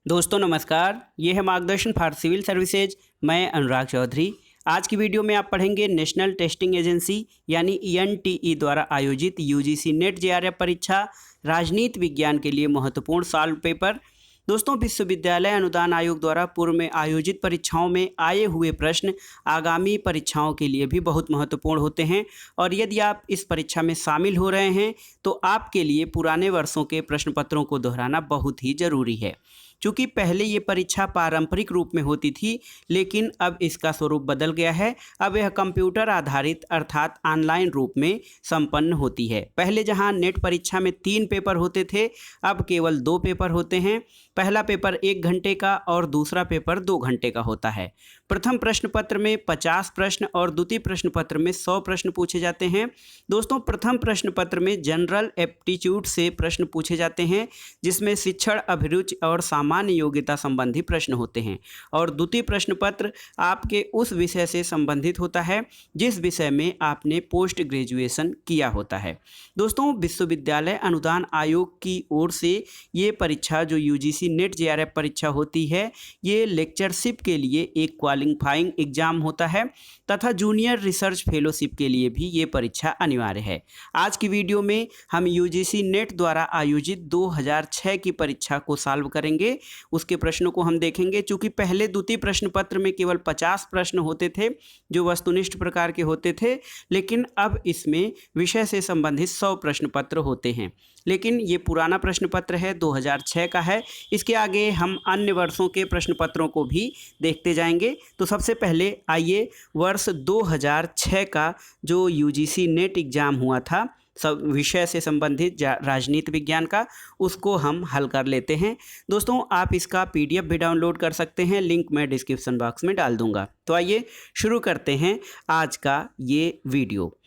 दोस्तों नमस्कार, ये है मार्गदर्शन फॉर सिविल सर्विसेज। मैं अनुराग चौधरी। आज की वीडियो में आप पढ़ेंगे नेशनल टेस्टिंग एजेंसी यानी एनटीई द्वारा आयोजित यूजीसी नेट जेआरएफ परीक्षा राजनीति विज्ञान के लिए महत्वपूर्ण सॉल्व पेपर। दोस्तों, विश्वविद्यालय अनुदान आयोग द्वारा पूर्व में आयोजित परीक्षाओं में आए हुए प्रश्न आगामी परीक्षाओं के लिए भी बहुत महत्वपूर्ण होते हैं और यदि आप इस परीक्षा में शामिल हो रहे हैं तो आपके लिए पुराने वर्षों के प्रश्न पत्रों को दोहराना बहुत ही ज़रूरी है। चूँकि पहले ये परीक्षा पारंपरिक रूप में होती थी, लेकिन अब इसका स्वरूप बदल गया है। अब यह कंप्यूटर आधारित अर्थात ऑनलाइन रूप में संपन्न होती है। पहले जहां नेट परीक्षा में 3 पेपर होते थे, अब केवल 2 पेपर होते हैं। पहला पेपर 1 घंटे का और दूसरा पेपर 2 घंटे का होता है। प्रथम प्रश्न पत्र में 50 प्रश्न और द्वितीय प्रश्न पत्र में 100 प्रश्न पूछे जाते हैं। दोस्तों, प्रथम प्रश्न पत्र में जनरल एप्टीट्यूड से प्रश्न पूछे जाते हैं, जिसमें शिक्षण, अभिरुचि और सामान्य योग्यता संबंधी प्रश्न होते हैं और द्वितीय प्रश्न पत्र आपके उस विषय से संबंधित होता है जिस विषय में आपने पोस्ट ग्रेजुएशन किया होता है। दोस्तों, विश्वविद्यालय अनुदान आयोग की ओर से ये परीक्षा जो यूजीसी नेट जेआरएफ परीक्षा होती है, ये लेक्चरशिप के लिए एक क्वालिफाइंग एग्जाम होता है तथा जूनियर रिसर्च फेलोशिप के लिए भी ये परीक्षा अनिवार्य है। आज की वीडियो में हम यूजीसी नेट द्वारा आयोजित 2006 की परीक्षा को सॉल्व करेंगे। उसके प्रश्नों को हम देखेंगे। चूंकि पहले द्वितीय प्रश्न पत्र में केवल 50 प्रश्न होते थे जो वस्तुनिष्ठ प्रकार के होते थे, लेकिन अब इसमें विषय से संबंधित 100 प्रश्न पत्र होते हैं। लेकिन ये पुराना प्रश्न पत्र है, 2006 का है। इसके आगे हम अन्य वर्षों के प्रश्न पत्रों को भी देखते जाएंगे। तो सबसे पहले आइए वर्ष 2006 का जो यूजीसी नेट एग्ज़ाम हुआ था सब विषय से संबंधित राजनीति विज्ञान का, उसको हम हल कर लेते हैं। दोस्तों, आप इसका पीडीएफ भी डाउनलोड कर सकते हैं, लिंक मैं डिस्क्रिप्शन बॉक्स में डाल दूंगा। तो आइए शुरू करते हैं आज का ये वीडियो।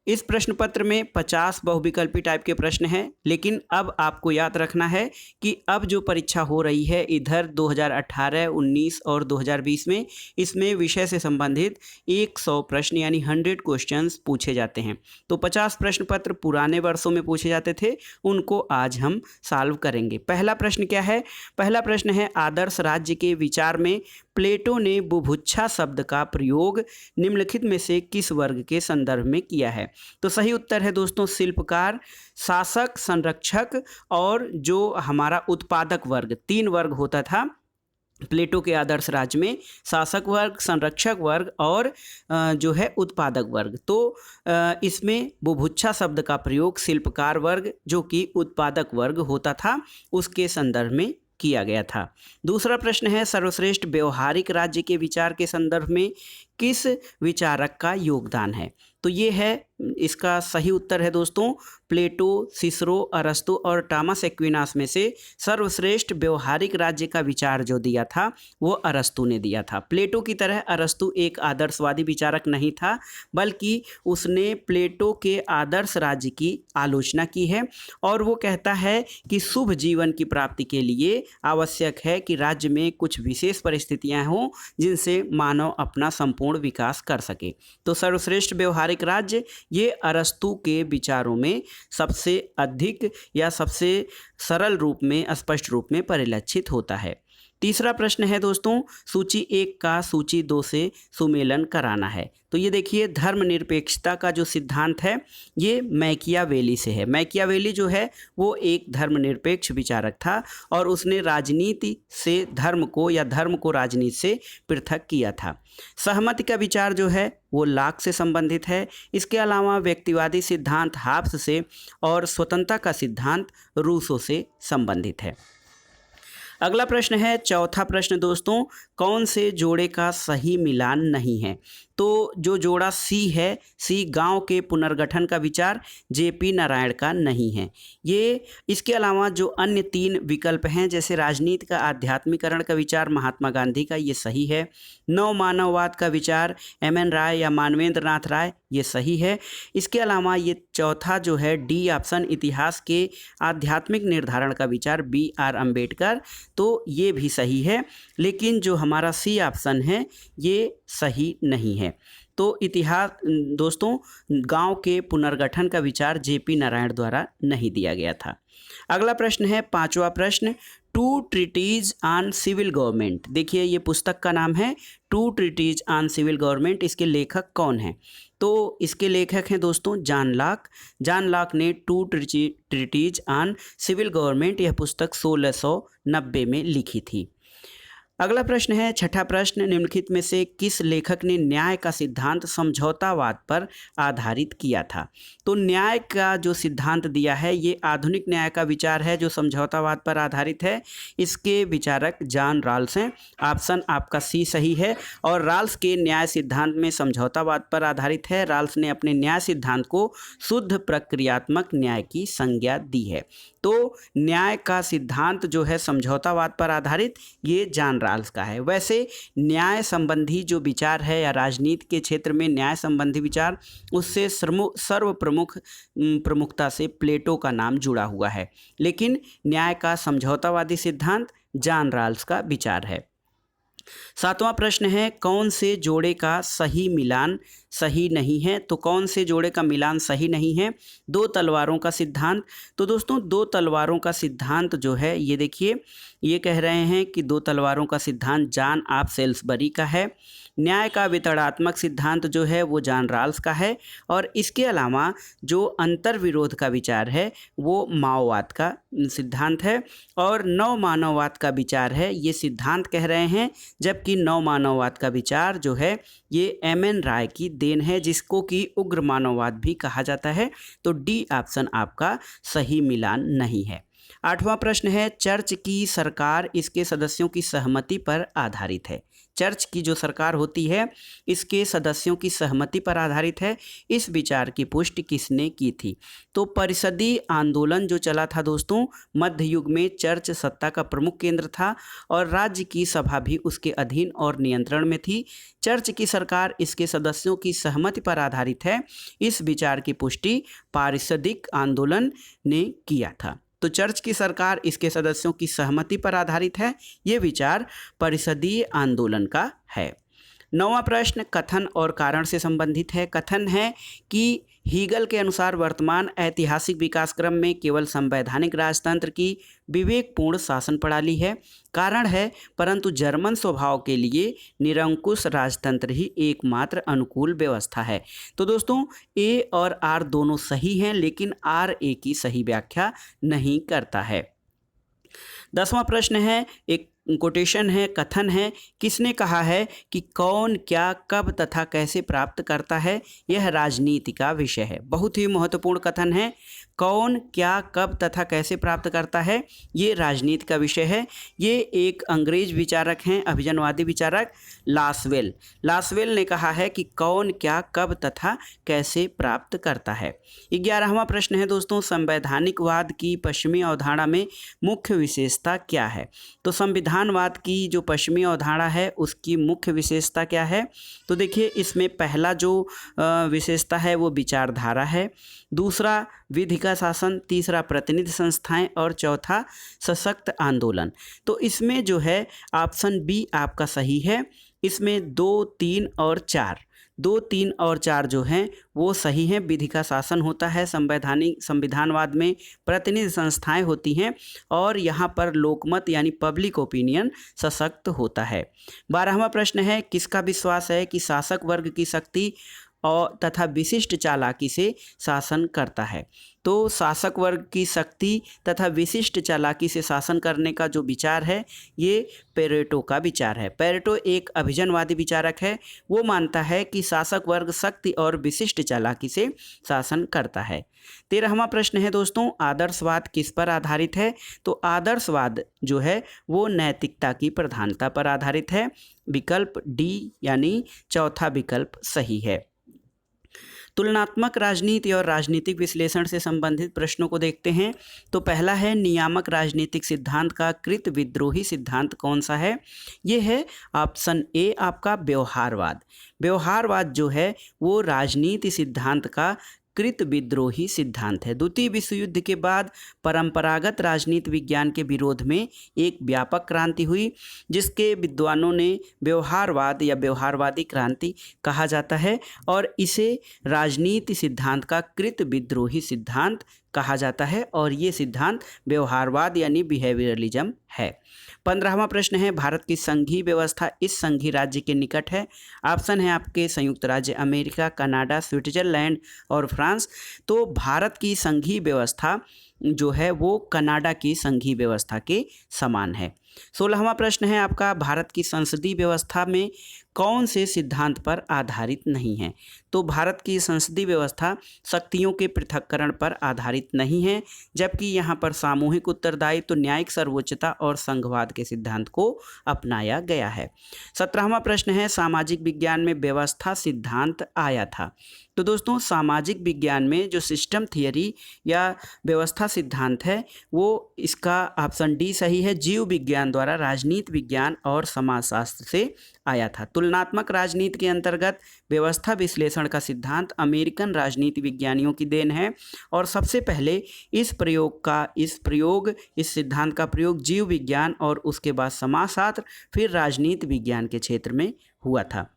इस प्रश्न पत्र में 50 बहुविकल्पी टाइप के प्रश्न हैं, लेकिन अब आपको याद रखना है कि अब जो परीक्षा हो रही है इधर 2018, 19 और 2020 में, इसमें विषय से संबंधित 100 प्रश्न यानी 100 क्वेश्चंस पूछे जाते हैं। तो 50 प्रश्न पत्र पुराने वर्षों में पूछे जाते थे, उनको आज हम सॉल्व करेंगे। पहला प्रश्न क्या है? पहला प्रश्न है, आदर्श राज्य के विचार में प्लेटो ने बुभुक्षा शब्द का प्रयोग निम्नलिखित में से किस वर्ग के संदर्भ में किया है? तो सही उत्तर है दोस्तों शिल्पकार, शासक, संरक्षक और जो हमारा उत्पादक वर्ग। 3 वर्ग होता था प्लेटो के आदर्श राज्य में, शासक वर्ग, संरक्षक वर्ग और जो है उत्पादक वर्ग। तो इसमें बुभुक्षा शब्द का प्रयोग शिल्पकार वर्ग जो कि उत्पादक वर्ग होता था उसके संदर्भ में किया गया था। दूसरा प्रश्न है, सर्वश्रेष्ठ व्यवहारिक राज्य के विचार के संदर्भ में किस विचारक का योगदान है? तो ये है, इसका सही उत्तर है दोस्तों प्लेटो, सिसरो, अरस्तु और टॉमस एक्विनास में से सर्वश्रेष्ठ व्यवहारिक राज्य का विचार जो दिया था वो अरस्तु ने दिया था। प्लेटो की तरह अरस्तु एक आदर्शवादी विचारक नहीं था, बल्कि उसने प्लेटो के आदर्श राज्य की आलोचना की है और वो कहता है कि शुभ जीवन की प्राप्ति के लिए आवश्यक है कि राज्य में कुछ विशेष परिस्थितियां हों जिनसे मानव अपना संपूर्ण विकास कर सके। तो सर्वश्रेष्ठ व्यवहारिक राज्य ये अरस्तु के विचारों में सबसे अधिक या सबसे सरल रूप में, स्पष्ट रूप में परिलक्षित होता है। तीसरा प्रश्न है दोस्तों, सूची 1 का सूची 2 से सुमेलन कराना है। तो ये देखिए, धर्मनिरपेक्षता का जो सिद्धांत है ये मैकियावेली से है। मैकियावेली जो है वो एक धर्मनिरपेक्ष विचारक था और उसने राजनीति से धर्म को या धर्म को राजनीति से पृथक किया था। सहमति का विचार जो है वो लाक से संबंधित है। इसके अलावा व्यक्तिवादी सिद्धांत हाब्स से और स्वतंत्रता का सिद्धांत रूसो से संबंधित है। अगला प्रश्न है, चौथा प्रश्न दोस्तों, कौन से जोड़े का सही मिलान नहीं है? तो जो जोड़ा सी है, सी गांव के पुनर्गठन का विचार जेपी नारायण का नहीं है। ये इसके अलावा जो अन्य 3 विकल्प हैं जैसे राजनीति का आध्यात्मिकरण का विचार महात्मा गांधी का, ये सही है। नव मानववाद का विचार एमएन राय या मानवेंद्र नाथ राय, ये सही है। इसके अलावा ये चौथा जो है डी ऑप्शन, इतिहास के आध्यात्मिक निर्धारण का विचार BR अम्बेडकर, तो ये भी सही है। लेकिन जो हमारा सी ऑप्शन है ये सही नहीं है। तो इतिहास दोस्तों, गांव के पुनर्गठन का विचार जेपी नारायण द्वारा नहीं दिया गया था। अगला प्रश्न है, 5वां प्रश्न, two treatises on civil government. देखिए ये पुस्तक का नाम है two treatises on civil government. इसके लेखक कौन हैं? तो इसके लेखक हैं दोस्तों जॉन लॉक। जॉन लॉक ने two treatises on civil government यह पुस्तक 1690 में लिखी थी। अगला प्रश्न है, छठा प्रश्न, निम्नलिखित में से किस लेखक ने न्याय का सिद्धांत समझौतावाद पर आधारित किया था? तो न्याय का जो सिद्धांत दिया है ये आधुनिक न्याय का विचार है जो समझौतावाद पर आधारित है। इसके विचारक जॉन रॉल्स हैं। ऑप्शन आपका सी सही है। और रॉल्स के न्याय सिद्धांत में समझौतावाद पर आधारित है। रॉल्स ने अपने न्याय सिद्धांत को शुद्ध प्रक्रियात्मक न्याय की संज्ञा दी है। तो न्याय का सिद्धांत जो है समझौतावाद पर आधारित, ये जॉन रॉल्स का है। वैसे न्याय संबंधी जो विचार है या राजनीति के क्षेत्र में न्याय संबंधी विचार, उससे प्रमुखता से प्लेटो का नाम जुड़ा हुआ है। लेकिन न्याय का समझौतावादी सिद्धांत जॉन रॉल्स का विचार है। सातवां प्रश्न है, कौन से जोड़े का सही मिलान सही नहीं है? तो कौन से जोड़े का मिलान सही नहीं है? दो तलवारों का सिद्धांत। तो दोस्तों दो तलवारों का सिद्धांत जो है ये देखिए, ये कह रहे हैं कि दो तलवारों का सिद्धांत जॉन ऑफ सेल्सबरी का है। न्याय का वितरणात्मक सिद्धांत जो है वो जॉन रॉल्स का है। और इसके अलावा जो अंतर्विरोध का विचार है वो माओवाद का सिद्धांत है। और नव मानववाद का विचार है ये सिद्धांत कह रहे हैं, जबकि नव मानववाद का विचार जो है ये एम.एन. राय की देन है, जिसको कि उग्र मानववाद भी कहा जाता है। तो डी ऑप्शन आपका सही मिलान नहीं है। आठवां प्रश्न है, चर्च की सरकार इसके सदस्यों की सहमति पर आधारित है। चर्च की जो सरकार होती है इसके सदस्यों की सहमति पर आधारित है। इस विचार की पुष्टि किसने की थी? तो परिषदीय आंदोलन जो चला था दोस्तों, मध्य युग में चर्च सत्ता का प्रमुख केंद्र था और राज्य की सभा भी उसके अधीन और नियंत्रण में थी। चर्च की सरकार इसके सदस्यों की सहमति पर आधारित है। इस विचार की पुष्टि पारिषदिक आंदोलन ने किया था। तो चर्च की सरकार इसके सदस्यों की सहमति पर आधारित है, ये विचार परिषदीय आंदोलन का है। नौवां प्रश्न कथन और कारण से संबंधित है। कथन है कि हीगल के अनुसार वर्तमान ऐतिहासिक विकास क्रम में केवल संवैधानिक राजतंत्र की विवेकपूर्ण शासन प्रणाली है। कारण है परंतु जर्मन स्वभाव के लिए निरंकुश राजतंत्र ही एकमात्र अनुकूल व्यवस्था है। तो दोस्तों ए और आर दोनों सही हैं, लेकिन आर ए की सही व्याख्या नहीं करता है। 10वां प्रश्न है, एक कोटेशन है, कथन है, किसने कहा है कि कौन क्या कब तथा कैसे प्राप्त करता है? यह राजनीति का विषय है। बहुत ही महत्वपूर्ण कथन है। कौन क्या कब तथा कैसे प्राप्त करता है, ये राजनीति का विषय है। ये एक अंग्रेज विचारक हैं, अभिजनवादी विचारक लासवेल। लासवेल ने कहा है कि कौन क्या कब तथा कैसे प्राप्त करता है। 11वां प्रश्न है दोस्तों, संवैधानिकवाद की पश्चिमी अवधारणा में मुख्य विशेषता क्या है? तो संविधानवाद की जो पश्चिमी अवधारणा है उसकी मुख्य विशेषता क्या है? तो देखिए इसमें पहला जो विशेषता है वो विचारधारा है, दूसरा विधि का शासन, तीसरा प्रतिनिधि संस्थाएं और चौथा सशक्त आंदोलन। तो इसमें जो है ऑप्शन बी आपका सही है। इसमें 2, 3 और 4 जो हैं वो सही हैं। विधि का शासन होता है संविधानवाद में, प्रतिनिधि संस्थाएं होती हैं और यहाँ पर लोकमत यानी पब्लिक ओपिनियन सशक्त होता है। 12वां प्रश्न है, किसका विश्वास है कि शासक वर्ग की शक्ति और तथा विशिष्ट चालाकी से शासन करता है? तो शासक वर्ग की शक्ति तथा विशिष्ट चालाकी से शासन करने का जो विचार है ये पेरेटो का विचार है। पेरेटो एक अभिजनवादी विचारक है। वो मानता है कि शासक वर्ग शक्ति और विशिष्ट चालाकी से शासन करता है। 13वां प्रश्न है दोस्तों, आदर्शवाद किस पर आधारित है? तो आदर्शवाद जो है वो नैतिकता की प्रधानता पर आधारित है। विकल्प डी यानी चौथा विकल्प सही है। तुलनात्मक राजनीति और राजनीतिक विश्लेषण से संबंधित प्रश्नों को देखते हैं। तो पहला है, नियामक राजनीतिक सिद्धांत का कृत विद्रोही सिद्धांत कौन सा है? ये है ऑप्शन ए आपका व्यवहारवाद। व्यवहारवाद जो है वो राजनीति सिद्धांत का कृत विद्रोही सिद्धांत है। द्वितीय विश्व युद्ध के बाद परंपरागत राजनीति विज्ञान के विरोध में एक व्यापक क्रांति हुई, जिसके विद्वानों ने व्यवहारवाद या व्यवहारवादी क्रांति कहा जाता है और इसे राजनीति सिद्धांत का कृत विद्रोही सिद्धांत कहा जाता है और ये सिद्धांत व्यवहारवाद यानी बिहेवियरलिज्म है। 15वां प्रश्न है, भारत की संघीय व्यवस्था इस संघीय राज्य के निकट है। ऑप्शन है आपके संयुक्त राज्य अमेरिका, कनाडा, स्विट्जरलैंड और फ्रांस। तो भारत की संघीय व्यवस्था जो है वो कनाडा की संघीय व्यवस्था के समान है। 16वां प्रश्न है आपका, भारत की संसदीय व्यवस्था में कौन से सिद्धांत पर आधारित नहीं है। तो भारत की संसदीय व्यवस्था शक्तियों के पृथक्करण पर आधारित नहीं है, जबकि यहाँ पर सामूहिक उत्तरदायित्व, न्यायिक सर्वोच्चता और संघवाद के सिद्धांत को अपनाया गया है। 17वां प्रश्न है, सामाजिक विज्ञान में व्यवस्था सिद्धांत आया था। तो दोस्तों सामाजिक विज्ञान में जो सिस्टम थियरी या व्यवस्था सिद्धांत है वो इसका ऑप्शन डी सही है, जीव विज्ञान द्वारा राजनीति विज्ञान और समाजशास्त्र से आया था। तुलनात्मक राजनीति के अंतर्गत व्यवस्था विश्लेषण का सिद्धांत अमेरिकन राजनीति विज्ञानियों की देन है और सबसे पहले इस सिद्धांत का प्रयोग जीव विज्ञान और उसके बाद समाजशास्त्र फिर राजनीति विज्ञान के क्षेत्र में हुआ था।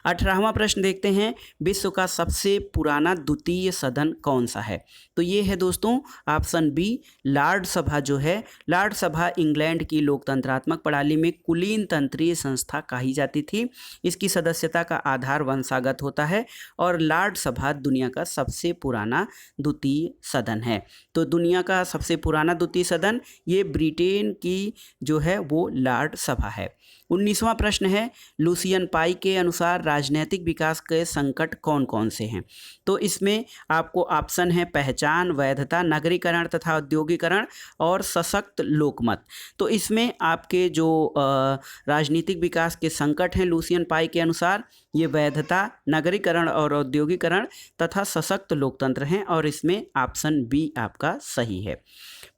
18वां प्रश्न देखते हैं, विश्व का सबसे पुराना द्वितीय सदन कौन सा है। तो ये है दोस्तों ऑप्शन बी, लॉर्ड सभा जो है। लॉर्ड सभा इंग्लैंड की लोकतंत्रात्मक प्रणाली में कुलीन तंत्रीय संस्था कही जाती थी। इसकी सदस्यता का आधार वंशागत होता है और लॉर्ड सभा दुनिया का सबसे पुराना द्वितीय सदन है। तो दुनिया का सबसे पुराना द्वितीय सदन ये ब्रिटेन की जो है वो लॉर्ड सभा है। 19वां प्रश्न है, लुसियन पाई के अनुसार राजनीतिक विकास के संकट कौन कौन से हैं। तो इसमें आपको ऑप्शन है पहचान, वैधता, नगरीकरण तथा औद्योगिकरण और सशक्त लोकमत। तो इसमें आपके जो राजनीतिक विकास के संकट हैं लुसियन पाई के अनुसार ये वैधता, नगरीकरण और औद्योगिकरण तथा सशक्त लोकतंत्र हैं और इसमें ऑप्शन बी आपका सही है।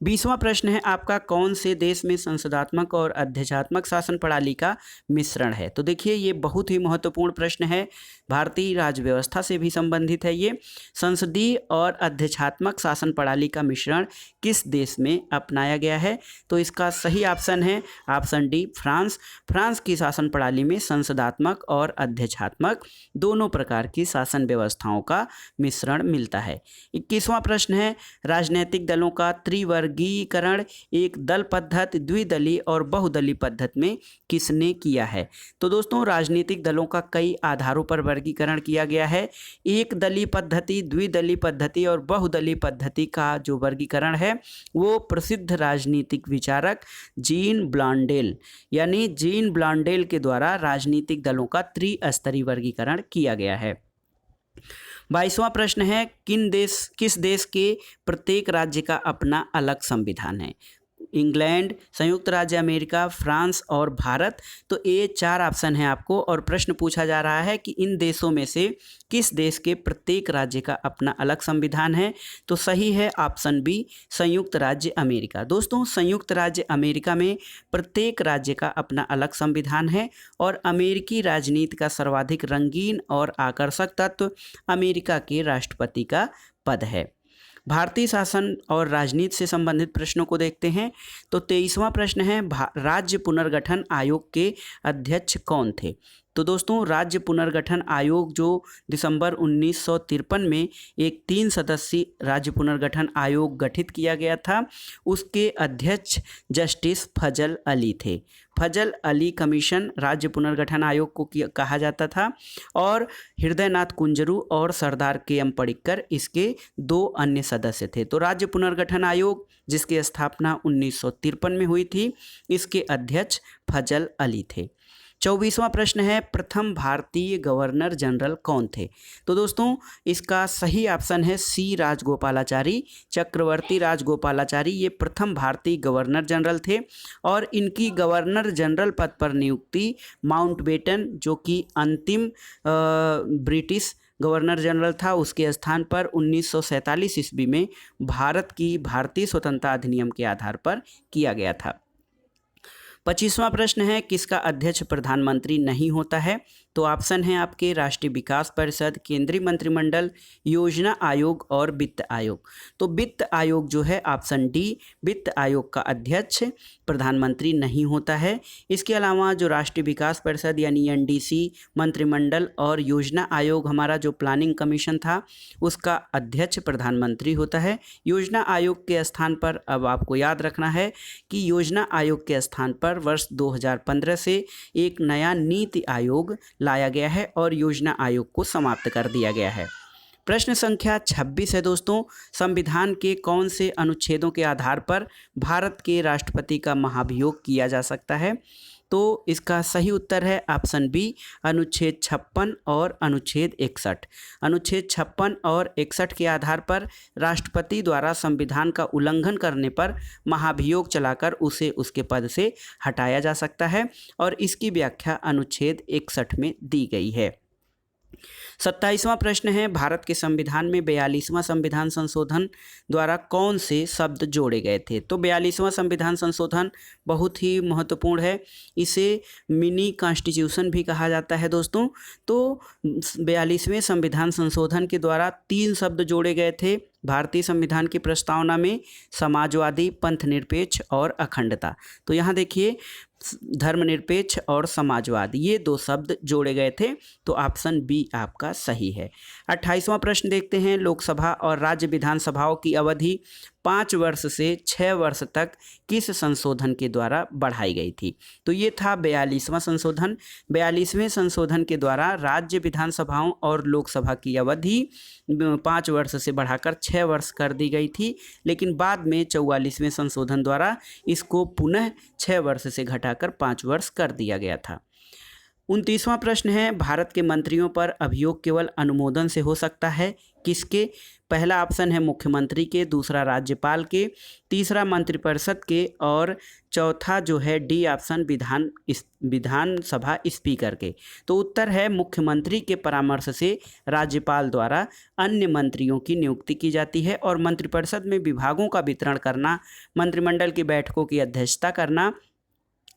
20वां प्रश्न है आपका, कौन से देश में संसदात्मक और अध्यक्षात्मक शासन प्रणाली का मिश्रण है। तो देखिए ये बहुत ही महत्वपूर्ण प्रश्न है, भारतीय राज्य व्यवस्था से भी संबंधित है। ये संसदीय और अध्यक्षात्मक शासन प्रणाली का मिश्रण किस देश में अपनाया गया है। तो इसका सही ऑप्शन है ऑप्शन डी, फ्रांस। फ्रांस की शासन प्रणाली में संसदात्मक और अध्यक्षात्मक दोनों प्रकार की शासन व्यवस्थाओं का मिश्रण मिलता है। 21वां प्रश्न है, राजनीतिक दलों का त्रिवर्गीकरण एक दल पद्धति, द्विदलीय और बहुदलीय पद्धति में किसने किया है। तो दोस्तों राजनीतिक दलों का कई आधारों पर वर्गीकरण किया गया है। एक दलीय पद्धति, द्विदलीय पद्धति और बहुदलीय पद्धति का जो वर्गीकरण है वो प्रसिद्ध राजनीतिक विचारक जीन ब्लॉन्डेल के द्वारा राजनीतिक दलों का त्रिस्तरीय वर्गीकरण किया गया है। 22वां प्रश्न है, किस देश के प्रत्येक राज्य का अपना अलग संविधान है। इंग्लैंड, संयुक्त राज्य अमेरिका, फ्रांस और भारत। तो ये 4 ऑप्शन है आपको और प्रश्न पूछा जा रहा है कि इन देशों में से किस देश के प्रत्येक राज्य का अपना अलग संविधान है। तो सही है ऑप्शन बी, संयुक्त राज्य अमेरिका। दोस्तों संयुक्त राज्य अमेरिका में प्रत्येक राज्य का अपना अलग संविधान है और अमेरिकी राजनीति का सर्वाधिक रंगीन और आकर्षक तत्व अमेरिका के राष्ट्रपति का पद है। भारतीय शासन और राजनीति से संबंधित प्रश्नों को देखते हैं। तो 23वां प्रश्न है, राज्य पुनर्गठन आयोग के अध्यक्ष कौन थे। तो दोस्तों राज्य पुनर्गठन आयोग जो दिसंबर 1953 में एक 3 सदस्यीय राज्य पुनर्गठन आयोग गठित किया गया था, उसके अध्यक्ष जस्टिस फजल अली थे। फजल अली कमीशन राज्य पुनर्गठन आयोग को कहा जाता था और हृदयनाथ कुंजरू और सरदार के.एम. पडिक्कर इसके 2 अन्य सदस्य थे। तो राज्य पुनर्गठन आयोग जिसकी स्थापना 1953 में हुई थी, इसके अध्यक्ष फजल अली थे। 24वां प्रश्न है, प्रथम भारतीय गवर्नर जनरल कौन थे। तो दोस्तों इसका सही ऑप्शन है सी, राजगोपालाचारी। चक्रवर्ती राजगोपालाचारी ये प्रथम भारतीय गवर्नर जनरल थे और इनकी गवर्नर जनरल पद पर नियुक्ति माउंटबेटन जो कि अंतिम ब्रिटिश गवर्नर जनरल था उसके स्थान पर 1947 ईस्वी में भारत की भारतीय स्वतंत्रता अधिनियम के आधार पर किया गया था। 25वां प्रश्न है, किसका अध्यक्ष प्रधानमंत्री नहीं होता है। तो ऑप्शन है आपके राष्ट्रीय विकास परिषद, केंद्रीय मंत्रिमंडल, योजना आयोग और वित्त आयोग। तो वित्त आयोग जो है ऑप्शन डी, वित्त आयोग का अध्यक्ष प्रधानमंत्री नहीं होता है। इसके अलावा जो राष्ट्रीय विकास परिषद यानी एनडीसी, मंत्रिमंडल और योजना आयोग हमारा जो प्लानिंग कमीशन था उसका अध्यक्ष प्रधानमंत्री होता है। योजना आयोग के स्थान पर अब आपको याद रखना है कि योजना आयोग के स्थान पर वर्ष 2015 से एक नया नीति आयोग लाया गया है और योजना आयोग को समाप्त कर दिया गया है। प्रश्न संख्या 26 है दोस्तों, संविधान के कौन से अनुच्छेदों के आधार पर भारत के राष्ट्रपति का महाभियोग किया जा सकता है? तो इसका सही उत्तर है ऑप्शन बी, अनुच्छेद 56 और अनुच्छेद 61। अनुच्छेद 56 और 61 के आधार पर राष्ट्रपति द्वारा संविधान का उल्लंघन करने पर महाभियोग चलाकर उसे उसके पद से हटाया जा सकता है और इसकी व्याख्या अनुच्छेद 61 में दी गई है। 27वां प्रश्न है, भारत के संविधान में 42वां संविधान संशोधन द्वारा कौन से शब्द जोड़े गए थे? तो 42वां संविधान संशोधन बहुत ही महत्वपूर्ण है, इसे मिनी कॉन्स्टिट्यूशन भी कहा जाता है दोस्तों। तो 42वें संविधान संशोधन के द्वारा 3 शब्द जोड़े गए थे भारतीय संविधान की प्रस्तावना में, समाजवादी, पंथनिरपेक्ष और अखंडता। तो यहाँ देखिए धर्मनिरपेक्ष और समाजवाद, ये 2 शब्द जोड़े गए थे, तो ऑप्शन बी आपका सही है। 28वां प्रश्न देखते हैं, लोकसभा और राज्य विधानसभाओं की अवधि 5 वर्ष से 6 वर्ष तक किस संशोधन के द्वारा बढ़ाई गई थी? तो ये था 42वां संशोधन। 42वें संशोधन के द्वारा राज्य विधानसभाओं और लोकसभा की अवधि 5 वर्ष से बढ़ाकर 6 वर्ष कर दी गई थी, लेकिन बाद में 44वें संशोधन द्वारा इसको पुनः 6 वर्ष से घटाकर 5 वर्ष कर दिया गया था। 29वां प्रश्न है, भारत के मंत्रियों पर अभियोग केवल अनुमोदन से हो सकता है, किसके? पहला ऑप्शन है मुख्यमंत्री के, दूसरा राज्यपाल के, तीसरा मंत्रिपरिषद के और चौथा जो है डी ऑप्शन विधानसभा स्पीकर के। तो उत्तर है मुख्यमंत्री के परामर्श से राज्यपाल द्वारा अन्य मंत्रियों की नियुक्ति की जाती है और मंत्रिपरिषद में विभागों का वितरण करना, मंत्रिमंडल की बैठकों की अध्यक्षता करना,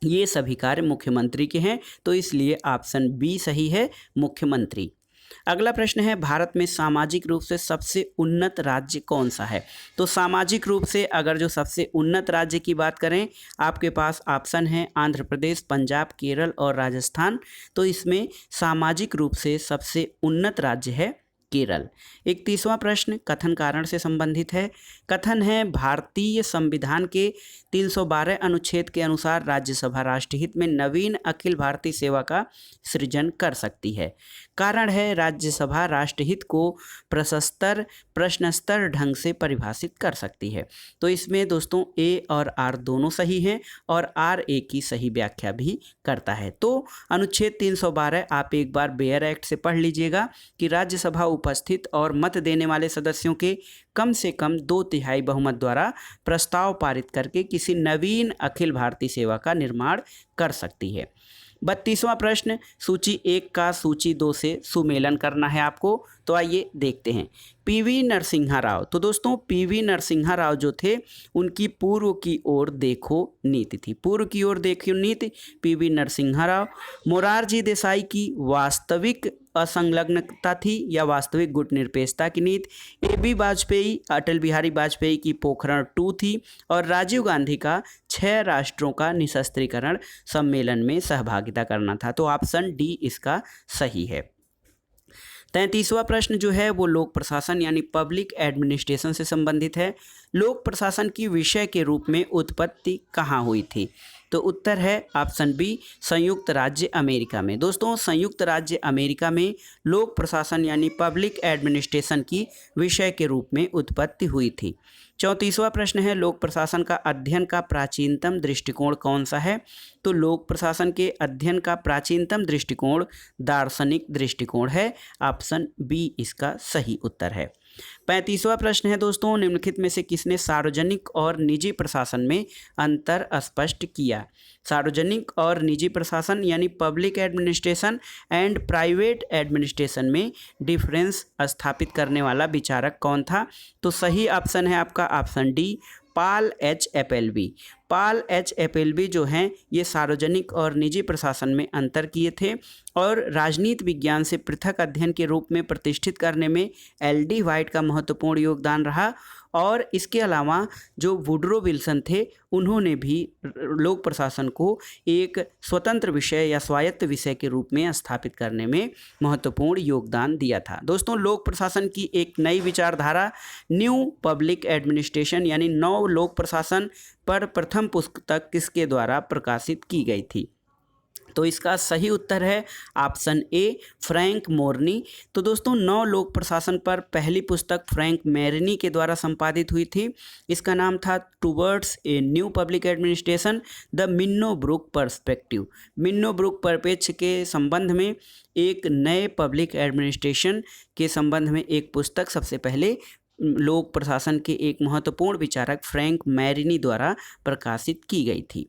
ये सभी कार्य मुख्यमंत्री के हैं, तो इसलिए ऑप्शन बी सही है, मुख्यमंत्री। अगला प्रश्न है, भारत में सामाजिक रूप से सबसे उन्नत राज्य कौन सा है? तो सामाजिक रूप से अगर जो सबसे उन्नत राज्य की बात करें, आपके पास ऑप्शन है आंध्र प्रदेश, पंजाब, केरल और राजस्थान। तो इसमें सामाजिक रूप से सबसे उन्नत राज्य है केरल। 31वां प्रश्न कथन कारण से संबंधित है। कथन है, भारतीय संविधान के 312 अनुच्छेद के अनुसार राज्यसभा राष्ट्रहित में नवीन अखिल भारतीय सेवा का सृजन कर सकती है। कारण है, राज्यसभा राष्ट्रहित को प्रश्नस्तर ढंग से परिभाषित कर सकती है। तो इसमें दोस्तों ए और आर दोनों सही हैं और आर ए की सही व्याख्या भी करता है। तो अनुच्छेद 312 आप एक बार बेयर एक्ट से पढ़ लीजिएगा कि राज्यसभा उपस्थित और मत देने वाले सदस्यों के कम से कम 2/3 बहुमत द्वारा प्रस्ताव पारित करके किसी नवीन अखिल भारतीय सेवा का निर्माण कर सकती है। 32वां प्रश्न, सूची 1 का सूची 2 से सुमेलन करना है आपको। तो आइए देखते हैं। पीवी नरसिम्हा राव, तो दोस्तों पीवी नरसिम्हा राव जो थे उनकी पूर्व की ओर देखो नीति थी। पूर्व की ओर देखो नीति पीवी नरसिम्हा राव। मोरारजी देसाई की वास्तविक असंलग्नता थी या वास्तविक गुटनिरपेक्षता की नीति। एबी वाजपेयी, अटल बिहारी वाजपेयी की पोखरण 2 थी और राजीव गांधी का 6 राष्ट्रों का निशस्त्रीकरण सम्मेलन में सहभागिता करना था। तो ऑप्शन डी इसका सही है। 33वां प्रश्न जो है वो लोक प्रशासन यानी पब्लिक एडमिनिस्ट्रेशन से संबंधित है। लोक प्रशासन की विषय के रूप में उत्पत्ति कहाँ हुई थी? तो उत्तर है ऑप्शन बी, संयुक्त राज्य अमेरिका में। दोस्तों संयुक्त राज्य अमेरिका में लोक प्रशासन यानी पब्लिक एडमिनिस्ट्रेशन की विषय के रूप में उत्पत्ति हुई थी। 34वां प्रश्न है, लोक प्रशासन का अध्ययन का प्राचीनतम दृष्टिकोण कौन सा है? तो लोक प्रशासन के अध्ययन का प्राचीनतम दृष्टिकोण दार्शनिक दृष्टिकोण है। ऑप्शन बी इसका सही उत्तर है। 35वां प्रश्न है दोस्तों, निम्नलिखित में से किसने सार्वजनिक और निजी प्रशासन में अंतर स्पष्ट किया? सार्वजनिक और निजी प्रशासन यानी public administration and private administration में डिफरेंस स्थापित करने वाला विचारक कौन था? तो सही ऑप्शन है आपका ऑप्शन डी, पाल एच एपेल्बी। पाल एच एपेल्बी जो हैं ये सार्वजनिक और निजी प्रशासन में अंतर किए थे और राजनीति विज्ञान से पृथक अध्ययन के रूप में प्रतिष्ठित करने में एल डी वाइट का महत्वपूर्ण योगदान रहा और इसके अलावा जो वुडरो विल्सन थे उन्होंने भी लोक प्रशासन को एक स्वतंत्र विषय या स्वायत्त विषय के रूप में स्थापित करने में महत्वपूर्ण योगदान दिया था। दोस्तों, लोक प्रशासन की एक नई विचारधारा न्यू पब्लिक एडमिनिस्ट्रेशन यानी नव लोक प्रशासन पर प्रथम पुस्तक किसके द्वारा प्रकाशित की गई थी? तो इसका सही उत्तर है ऑप्शन ए, फ्रैंक मोरनी। तो दोस्तों, नौ लोक प्रशासन पर पहली पुस्तक फ्रैंक मोरनी के द्वारा संपादित हुई थी। इसका नाम था towards a new public administration the Minnowbrook perspective. Minnowbrook परिप्रेक्ष्य के संबंध में एक नए पब्लिक एडमिनिस्ट्रेशन के संबंध में एक पुस्तक सबसे पहले लोक प्रशासन के एक महत्वपूर्ण विचारक फ्रैंक मोरनी द्वारा प्रकाशित की गई थी।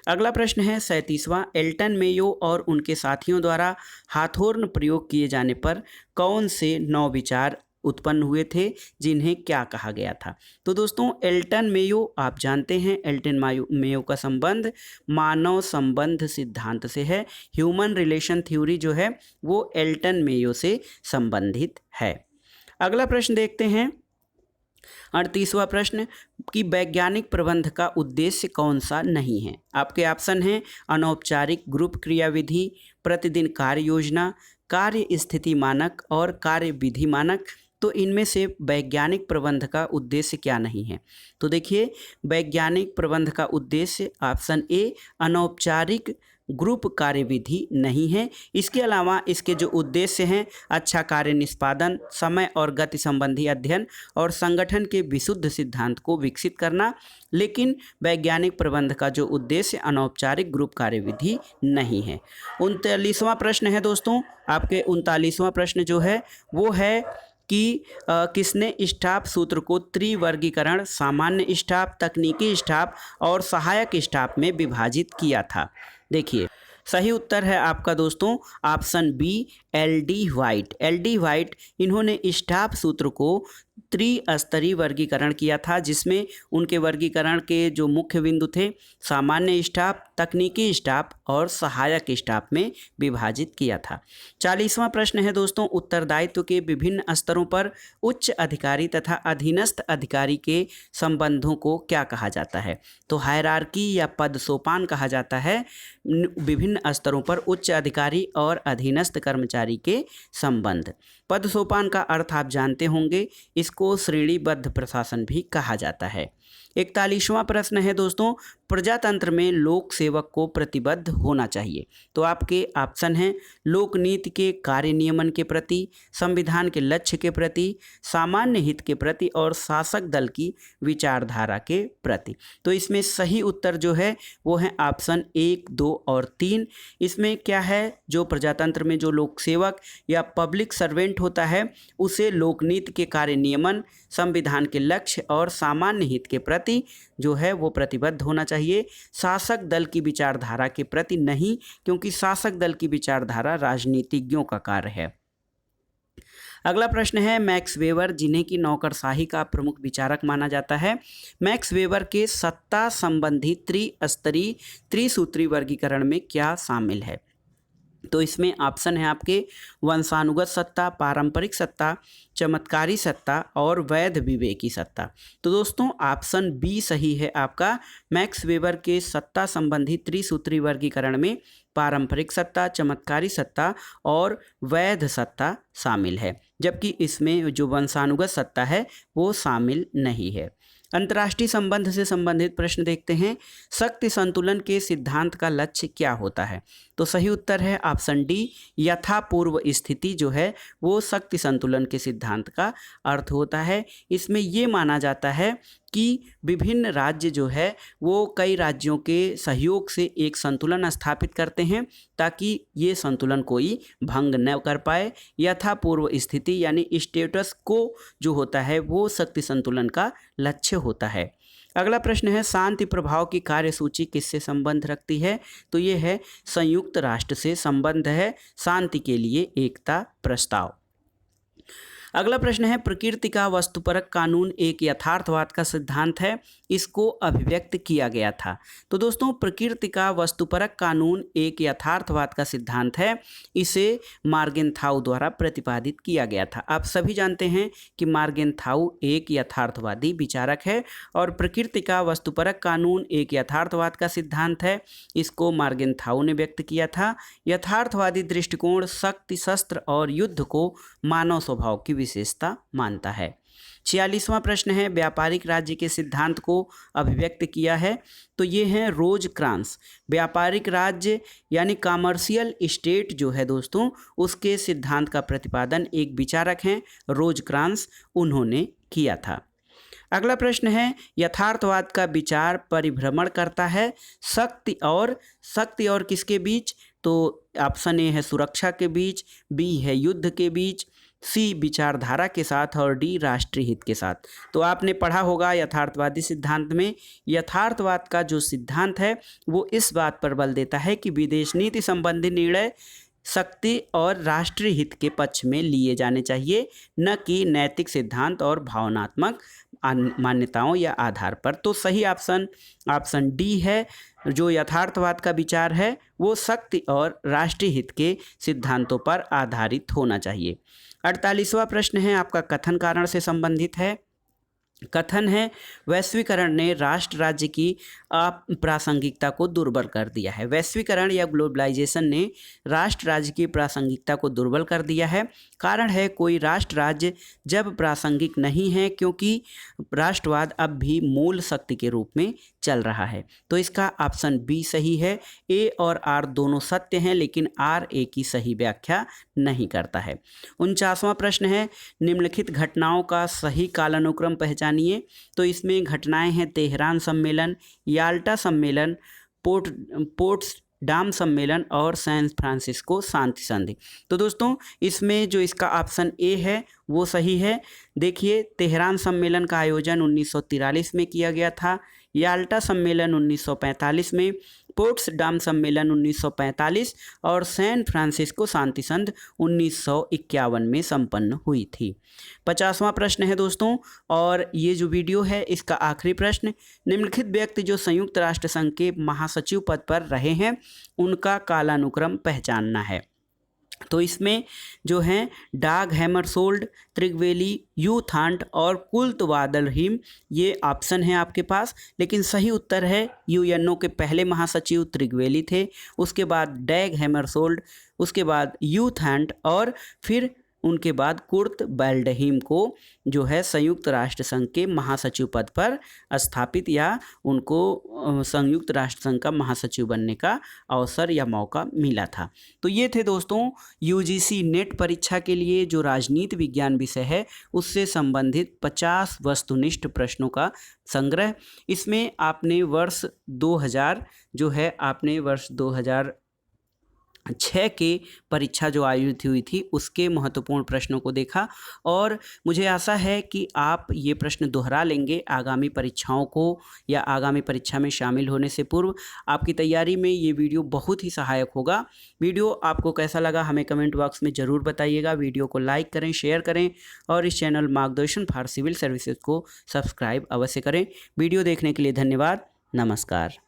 अगला प्रश्न है 37वां, एल्टन मेयो और उनके साथियों द्वारा हाथोर्न प्रयोग किए जाने पर कौन से 9 विचार उत्पन्न हुए थे जिन्हें क्या कहा गया था? तो दोस्तों, एल्टन मेयो आप जानते हैं, एल्टन मेयो का संबंध मानव संबंध सिद्धांत से है। ह्यूमन रिलेशन थ्योरी जो है वो एल्टन मेयो से संबंधित है। अगला प्रश्न देखते हैं 38वां प्रश्न कि वैज्ञानिक प्रबंध का उद्देश्य कौन सा नहीं है? आपके ऑप्शन हैं अनौपचारिक ग्रुप क्रियाविधि, प्रतिदिन कार्य योजना, कार्य स्थिति मानक और कार्य विधि मानक। तो इनमें से वैज्ञानिक प्रबंध का उद्देश्य क्या नहीं है? तो देखिए, वैज्ञानिक प्रबंध का उद्देश्य ऑप्शन ए अनौपचारिक ग्रुप कार्यविधि नहीं है। इसके अलावा इसके जो उद्देश्य हैं अच्छा कार्य निष्पादन, समय और गति संबंधी अध्ययन और संगठन के विशुद्ध सिद्धांत को विकसित करना। लेकिन वैज्ञानिक प्रबंध का जो उद्देश्य अनौपचारिक ग्रुप कार्यविधि नहीं है। 39वां प्रश्न है दोस्तों, आपके 39वां प्रश्न जो है वो है कि किसने स्टाफ सूत्र को त्रिवर्गीकरण, सामान्य स्टाफ, तकनीकी स्टाफ और सहायक स्टाफ में विभाजित किया था? देखिए, सही उत्तर है आपका दोस्तों option B, LD. White. LD. White इन्होंने स्टाफ सूत्र को त्रिस्तरीय वर्गीकरण किया था, जिसमें उनके वर्गीकरण के जो मुख्य बिंदु थे सामान्य स्टाफ, तकनीकी स्टाफ और सहायक स्टाफ में विभाजित किया था। 40वां प्रश्न है दोस्तों, उत्तरदायित्व के विभिन्न स्तरों पर उच्च अधिकारी तथा अधीनस्थ अधिकारी के संबंधों को क्या कहा जाता है? तो हायरार्की या पद सोपान कहा जाता है विभिन्न स्तरों पर उच्च अधिकारी और अधीनस्थ कर्मचारी के संबंध। पद सोपान का अर्थ आप जानते होंगे, इसको श्रेणीबद्ध प्रशासन भी कहा जाता है। 41वां प्रश्न है दोस्तों, प्रजातंत्र में लोक सेवक को प्रतिबद्ध होना चाहिए। तो आपके ऑप्शन हैं लोकनीति के कार्य नियमन के प्रति, संविधान के लक्ष्य के प्रति, सामान्य हित के प्रति और शासक दल की विचारधारा के प्रति। तो इसमें सही उत्तर जो है वो है ऑप्शन 1, 2 और 3। इसमें क्या है, जो प्रजातंत्र में जो लोक सेवक या पब्लिक सर्वेंट होता है उसे लोकनीति के कार्य नियमन, संविधान के लक्ष्य और सामान्य हित के प्रति जो है वो प्रतिबद्ध होना चाहिए, शासक दल की विचारधारा के प्रति नहीं, क्योंकि शासक दल की विचारधारा राजनीतिज्ञों का कार्य है। अगला प्रश्न है मैक्स वेबर, जिन्हें की नौकरशाही का प्रमुख विचारक माना जाता है। मैक्स वेबर के सत्ता संबंधी त्रिस्तरीय त्रिसूत्री वर्गीकरण में क्या शामिल है? तो इसमें ऑप्शन है आपके वंशानुगत सत्ता, पारंपरिक सत्ता, चमत्कारी सत्ता और वैध विवेकी सत्ता। तो दोस्तों ऑप्शन बी सही है आपका। मैक्स वेबर के सत्ता संबंधी त्रिसूत्री वर्गीकरण में पारंपरिक सत्ता, चमत्कारी सत्ता और वैध सत्ता शामिल है, जबकि इसमें जो वंशानुगत सत्ता है वो शामिल नहीं है। अंतर्राष्ट्रीय संबंध से संबंधित प्रश्न देखते हैं, शक्ति संतुलन के सिद्धांत का लक्ष्य क्या होता है? तो सही उत्तर है ऑप्शन डी, यथापूर्व स्थिति जो है वो शक्ति संतुलन के सिद्धांत का अर्थ होता है। इसमें ये माना जाता है कि विभिन्न राज्य जो है वो कई राज्यों के सहयोग से एक संतुलन स्थापित करते हैं ताकि ये संतुलन कोई भंग न कर पाए। यथापूर्व स्थिति यानी स्टेटस को जो होता है वो शक्ति संतुलन का लक्ष्य होता है। अगला प्रश्न है शांति प्रभाव की कार्यसूची किससे संबंध रखती है? तो ये है संयुक्त राष्ट्र से संबंध है, शांति के लिए एकता प्रस्ताव। अगला प्रश्न है, प्रकृति का वस्तुपरक कानून एक यथार्थवाद का सिद्धांत है, इसको अभिव्यक्त किया गया था। तो दोस्तों, प्रकृति का वस्तुपरक कानून एक यथार्थवाद का सिद्धांत है, इसे मार्गेनथाउ द्वारा प्रतिपादित किया गया था। आप सभी जानते हैं कि मार्गेनथाउ एक यथार्थवादी विचारक है और प्रकृति का वस्तुपरक कानून एक यथार्थवाद का सिद्धांत है, इसको मार्गेनथाउ ने व्यक्त किया था। यथार्थवादी दृष्टिकोण शक्ति, शस्त्र और युद्ध को मानव स्वभाव की विशेषता मानता है। 46वां प्रश्न है, व्यापारिक राज्य के सिद्धांत को अभिव्यक्त किया है। तो ये हैं रोजक्रांस। व्यापारिक राज्य यानी कॉमर्शियल स्टेट जो है दोस्तों, उसके सिद्धांत का प्रतिपादन एक विचारक हैं रोजक्रांस, उन्होंने किया था। अगला प्रश्न है, यथार्थवाद का विचार परिभ्रमण करता है शक्ति और किसके बीच? तो ऑप्शन ए है सुरक्षा के बीच, बी है युद्ध के बीच, सी विचारधारा के साथ और डी राष्ट्रीय हित के साथ। तो आपने पढ़ा होगा यथार्थवादी सिद्धांत में, यथार्थवाद का जो सिद्धांत है वो इस बात पर बल देता है कि विदेश नीति संबंधी निर्णय शक्ति और राष्ट्रीय हित के पक्ष में लिए जाने चाहिए, न कि नैतिक सिद्धांत और भावनात्मक मान्यताओं या आधार पर। तो सही ऑप्शन डी है। जो यथार्थवाद का विचार है वो शक्ति और राष्ट्रीय हित के सिद्धांतों पर आधारित होना चाहिए। 48वां प्रश्न है आपका कथन कारण से संबंधित है। कथन है, वैश्वीकरण ने राष्ट्र राज्य की प्रासंगिकता को दुर्बल कर दिया है। वैश्वीकरण या ग्लोबलाइजेशन ने राष्ट्र राज्य की प्रासंगिकता को दुर्बल कर दिया है। कारण है, कोई राष्ट्र राज्य जब प्रासंगिक नहीं है क्योंकि राष्ट्रवाद अब भी मूल शक्ति के रूप में चल रहा है। तो इसका ऑप्शन बी सही है। ए और आर दोनों सत्य हैं, लेकिन आर ए की सही व्याख्या नहीं करता है। 49वां प्रश्न है, निम्नलिखित घटनाओं का सही कालानुक्रम पहचानिए। तो इसमें घटनाएं हैं तेहरान सम्मेलन, याल्टा सम्मेलन, पोट्सडाम सम्मेलन और सैन फ्रांसिस्को शांति संधि। तो दोस्तों, इसमें जो इसका ऑप्शन ए है वो सही है। देखिए, तेहरान सम्मेलन का आयोजन 1943 में किया गया था, याल्टा सम्मेलन 1945 में, पोट्सडाम सम्मेलन 1945 और सैन फ्रांसिस्को शांति संधि 1951 में संपन्न हुई थी। 50वां प्रश्न है दोस्तों, और ये जो वीडियो है इसका आखिरी प्रश्न, निम्नलिखित व्यक्ति जो संयुक्त राष्ट्र संघ के महासचिव पद पर रहे हैं उनका कालानुक्रम पहचानना है। तो इसमें जो हैं डाग हैमरशोल्ड, त्रिगवेली, यू थांट और कुल्तवादलहिम, ये ऑप्शन है आपके पास, लेकिन सही उत्तर है यूएनओ के पहले महासचिव त्रिगवेली थे, उसके बाद डैग हैमरशोल्ड, उसके बाद यू थांट और फिर उनके बाद कुर्त बैल्डहिम को जो है संयुक्त राष्ट्र संघ के महासचिव पद पर स्थापित या उनको संयुक्त राष्ट्र संघ का महासचिव बनने का अवसर या मौका मिला था। तो ये थे दोस्तों यूजीसी नेट परीक्षा के लिए जो राजनीति विज्ञान विषय है उससे संबंधित 50 वस्तुनिष्ठ प्रश्नों का संग्रह। इसमें आपने वर्ष 2000 जो है आपने वर्ष 2006 के परीक्षा जो आयोजित हुई थी उसके महत्वपूर्ण प्रश्नों को देखा, और मुझे आशा है कि आप ये प्रश्न दोहरा लेंगे आगामी परीक्षाओं को या आगामी परीक्षा में शामिल होने से पूर्व। आपकी तैयारी में ये वीडियो बहुत ही सहायक होगा। वीडियो आपको कैसा लगा हमें कमेंट बॉक्स में ज़रूर बताइएगा। वीडियो को लाइक करें, शेयर करें और इस चैनल मार्गदर्शन फॉर सिविल सर्विसेज को सब्सक्राइब अवश्य करें। वीडियो देखने के लिए धन्यवाद। नमस्कार।